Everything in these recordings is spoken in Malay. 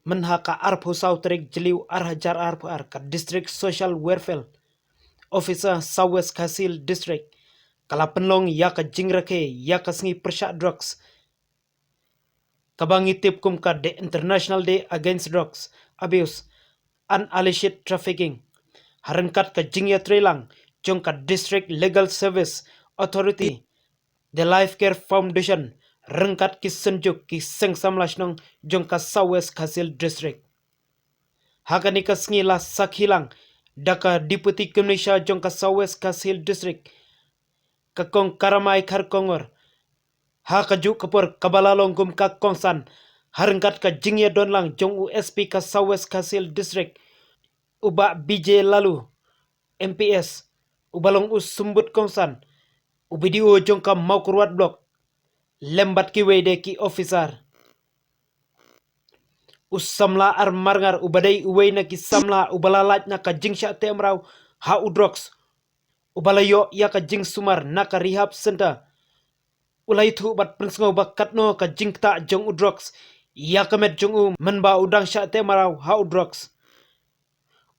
menhaka arpu sautrik jeliu arhajar arpu ka district social welfare officer Southwest Kasil district kala penlong ya ka jingrake ya ka sngi persyak drugs kabangi tipkum ka the International Day Against Drugs Abuse and Illicit Trafficking harengkat ka jingya trelang jong ka district legal service authority the life care foundation rengkat ki senjuk ki seng samlash nong jong ka Southwest Kasil district hakani ka sngi la sakhilang daka deputy commissioner jong ka Southwest Kasil district kakong karamai khar kongor ha kaju kapor kabalalong gum ka kongsan harengkat ka jingya donlang jong USP ka Southwest Kasil district uba BJ lalu MPS ubalong sumbut kongsan ubidio jong ka maukurwat blok lembat ki wede ki officer usamla ar marngar ubadai uwena ki samla ubalalat na ka jingsha temrau ha udrox ubalayo ya ka jing sumar na ka rehab center ulai thu bat prinsngo bakat no ka jingta jong udrox ya ka met jong menba udang sha temrau ha udrox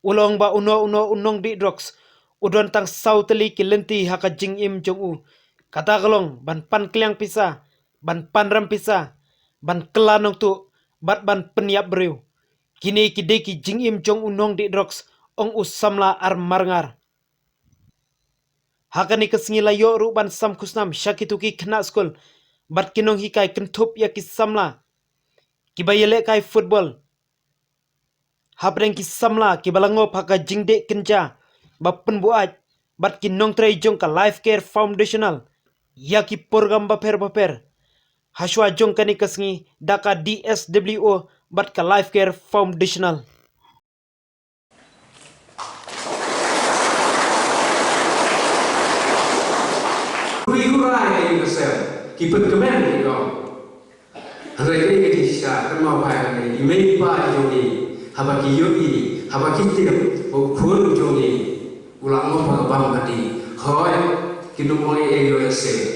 ulong ba uno unong di drox udon tang sauteli ki lenti ha ka jing im jong kata galong ban pan kliang pisa ban pan ram pisa ban kelanong tu bat ban peniap breu kini kide ki jing im jong unong di drox ong usamla ar marngar hakani kesngila yo ru ban sam kusnam shakituki kena skul bat kinong hikai kentup ya ki samla kibayele kai football hapreng ki samla kibalango phaka jingde kenja bapen buat bat kinong trai jong ka life care foundational ya ki program baper haswa jong kani kesngi daka DSWO bat ka life care foundational Kurai ke sel, kipet kemen itu. Hari ini kita siap kerma bayar ni, email pa joni, haba kiyoi, haba kitim, ukun joni, ulang apa bang tadi, hoi, kita mulai ayo sel,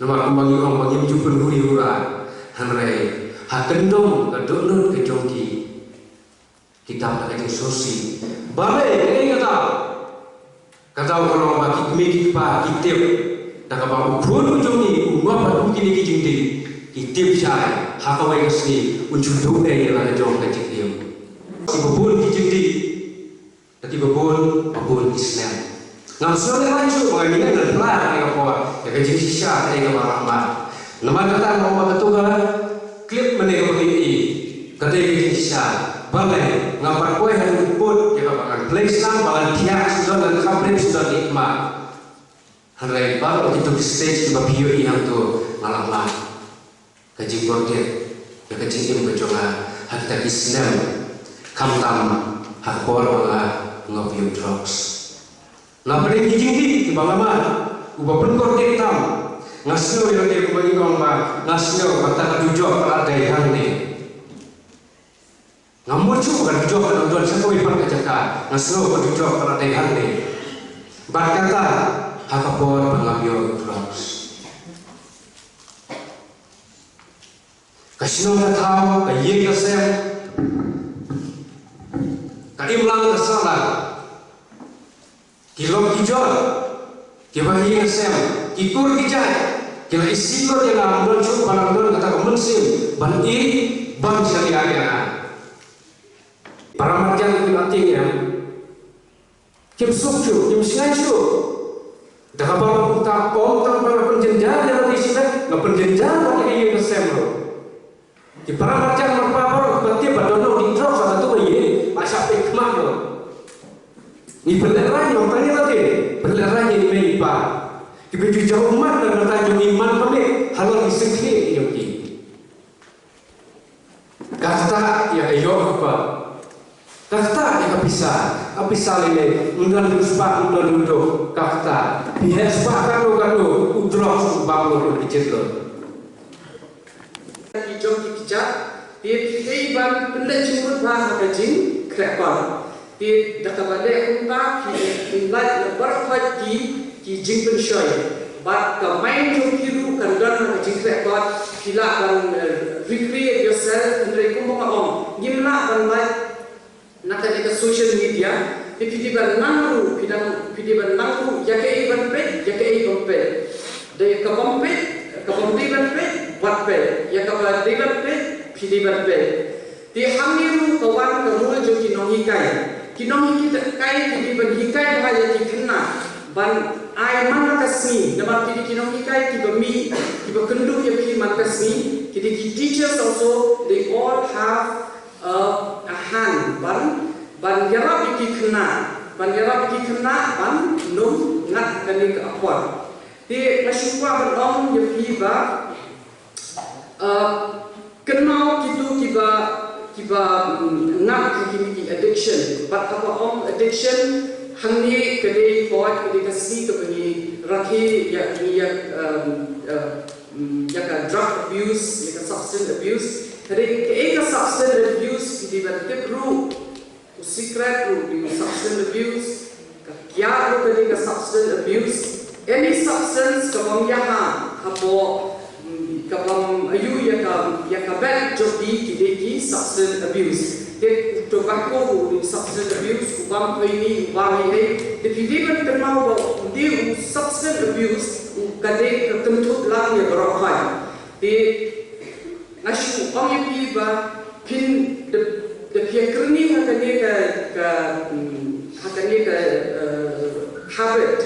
nama kumbangi orang bagi menjumpai huri hura, hari hakendong kedonor kejongki, kita pakai sosi, balai ini kata orang bagi kemik pa kitim. Daga ba ukun ujungi umma ba kini ki jingdi itip sai hakawai kasni unjung ne la jong ka jingdi si babun ki jingdi tadi babun Islam ngam sore lanjut mengambil dengan pelan dengan apa ya ka jingdi sya dengan rahmat nama kata nama ketua klip menega bagi kata jingdi sya balai ngapar koe han put ya ka play Islam balan tiak sudah dan kabrin sudah nikmat Hari baru itu stage di babio yang tu malam kajing border, kajing im kejonga hakita Islam kamtam hakpor wala ngobio drugs. Na paling kijing di bangama ubah penkor tam ngasno yang dia kubagi kongba ngasno kata tujuh ada yang ni ngamucu kan tujuh kan tuan sekoi pan kajaka ngasno tujuh ada yang ni berkata hakapor pengambil drugs. Kasino na tahu, kayi kasem, kaimlang kasalan, kilom kijol, kibahi kasem, kikur kijay, kila isikor yang amdol cuk panamdol kata kemensim, ban i ban syariah. Para marjan kilatingnya, kim sukju, kim singaiju. Dah apa tak om tak para penjenjang yang di sini, nggak penjenjang pakai ini kesem lo. Di para macam apa baru berarti badono di drop satu ini macam hikmah lo. Ini berlerai yang tanya tadi, berlerai ini menipa. Di baju jauh umat dan bertanya iman kami halal istiqlal ini. Kata ya ayo apa? Kata yang bisa ini undang ruspak undang duduk kata biar sepakat lo udrok bangun kecil lo. Hijau kijak dia iban benda cumut bah kajing krepar dia dah balik unta ki inlat lebar ki jing penshoy bat ka main jom kiru kan dan jingkrak buat pila kan recreate yourself andre kumbang om gimna kan baik nak ada social media di ban nangru pidang nangru ya ke ban pe de kabom ban pe wat pe ya ka ban pe pidi ban pe di hamiru kawan kerul jo kinong kita kai pidi ban hikai bahaya di kena ban ai mana kasni dapat pidi kinong hikai tiba kendu ya pidi man kasni kidi teachers also they all have a hand ban yarab iki kena ban num ngat kani ka apot di nasyukwa ban om ya piba kenal kitu kiba ngat kini addiction but apa om addiction hangni kede pot kede kasni to kani rakhi ya ka drug abuse ya ka substance abuse kede ke substance abuse di ban kepru secret root in substance abuse, kya root in substance abuse, any substance kabam yaha apo kabam ayu yaka bad joki kideki substance abuse. The tobacco root in substance abuse, ubam ini the pidibang termau di substance abuse kade ketentut lang ya berokai. The nasyu kami ba pin the piakrni hakane ka habit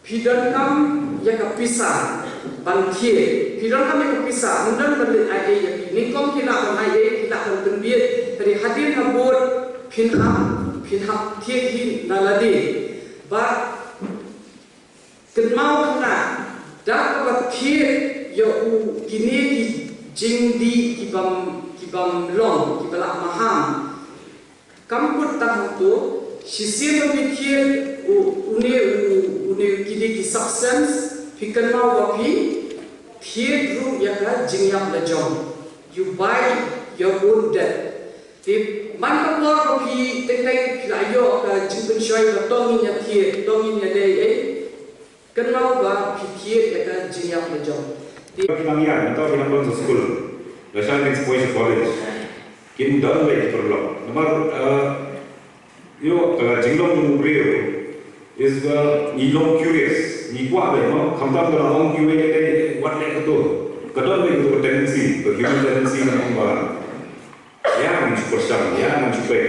pidon kam ya ka pisa bantie pidon kam ya ka pisa mundan balik ai ya ni kom kila on ai kita kan tenbiet dari hadir nabot pinham tie hin naladi ba kenmau kana dak ba tie ya u kini jingdi kibam long kibala maham kamput tahu tu sisir berfikir une kidi ki substance fikir mau wapi thiet room yakla jingyam la jom you buy your own death di man ka por wapi tengai kilayo ka jingpen shoy ka tongin ya thiet tongin ya dei kan mau ba thiet yakla jingyam la jom di mangian atau pinang school National Exposure College, kin dal lagi perlu. Nomor, kalau jinglong mubrio is nilong curious, ni kuat deh, no, kamtam kalau orang curious ni what lagi tu, kadang lagi tu tendency, human tendency nak orang, ya mencukup syam, ya mencukup.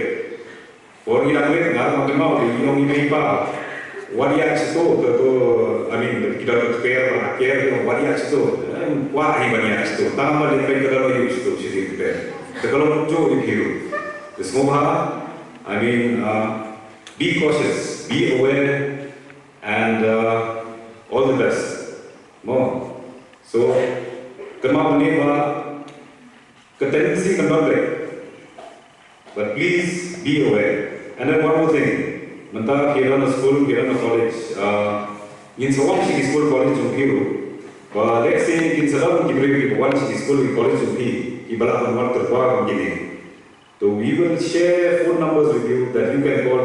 Orang yang lain nggak makan mau, nilong ini apa, wadiak itu, tu, I mean kita prepare, wadiak itu. Wah ini banyak itu. Tambah lebih kalau you itu jadi kita. Kalau jo itu, semua, I mean, be cautious, be aware, and all the best. More. So, kemau ni ketendensi kembali. But please be aware. And then one more thing. Mentah kira na school, kira na college. In sawang si school college yung hero. Let's say in Salam Kibri, one school in college of P, Ibala one terbaik begini. So we will share phone numbers with you that you can call,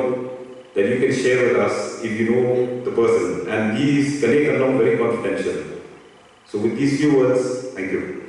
that you can share with us if you know the person. And these connect along very confidential. So with these few words, thank you.